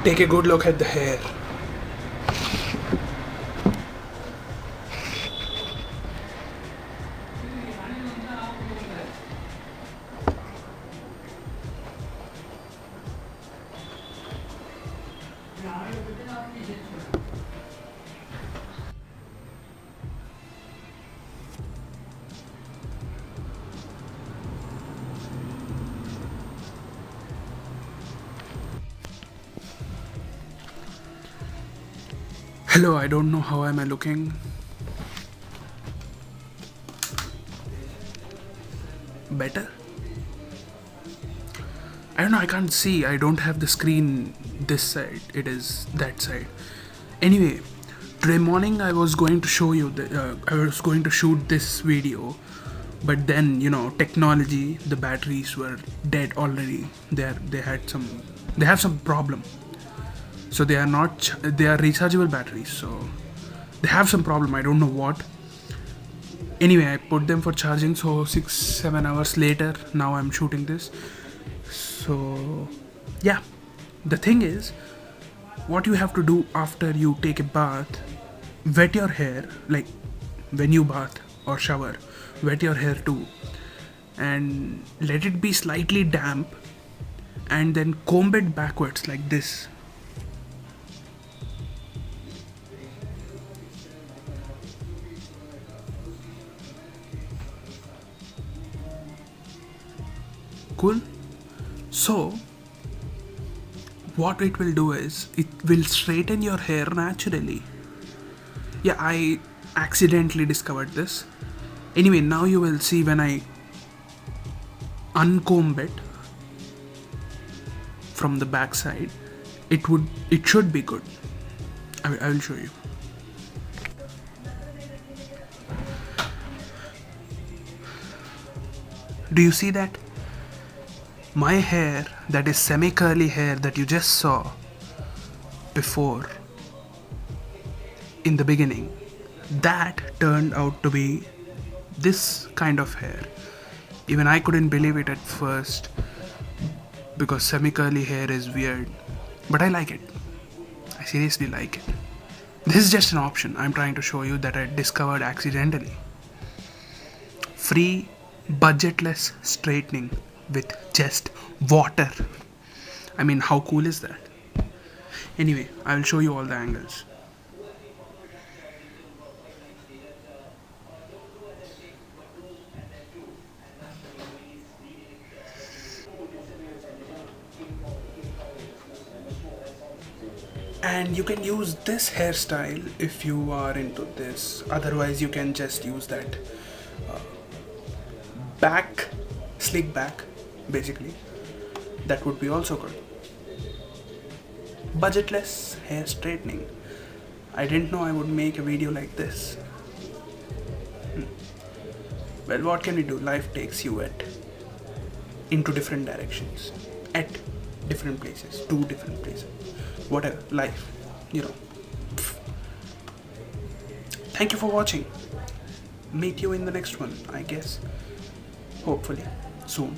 Take a good look at the hair. Hello, I don't know how am I looking. Better? I don't know, I can't see. I don't have the screen this side. It is that side. Anyway, today morning I was going to show you I was going to shoot this video, but then technology, the batteries were dead already. They have some problem. So they are rechargeable batteries, so they have some problem. I don't know what. Anyway, I put them for charging, so 6-7 hours later now I'm shooting this. So yeah, the thing is, what you have to do after you take a bath, wet your hair, like when you bath or shower, wet your hair too, and let it be slightly damp, and then comb it backwards like this. Cool. So what it will do is it will straighten your hair naturally. Yeah, I accidentally discovered this. Anyway, now you will see when I uncomb it from the back side, it should be good. I will show you. Do you see that? My hair, that is semi-curly hair that you just saw before in the beginning, that turned out to be this kind of hair. Even I couldn't believe it at first because semi-curly hair is weird, but I like it. I seriously like it. This is just an option I'm trying to show you that I discovered accidentally. Free, budgetless straightening with just water. I mean, how cool is that? Anyway, I will show you all the angles. And you can use this hairstyle if you are into this. Otherwise, you can just use that slick back, basically. That would be also good. Budgetless hair straightening. I didn't know I would make a video like this. Well, what can we do? Life takes you into different directions, at different places, to different places. Whatever, life, Thank you for watching. Meet you in the next one, I guess. Hopefully, soon.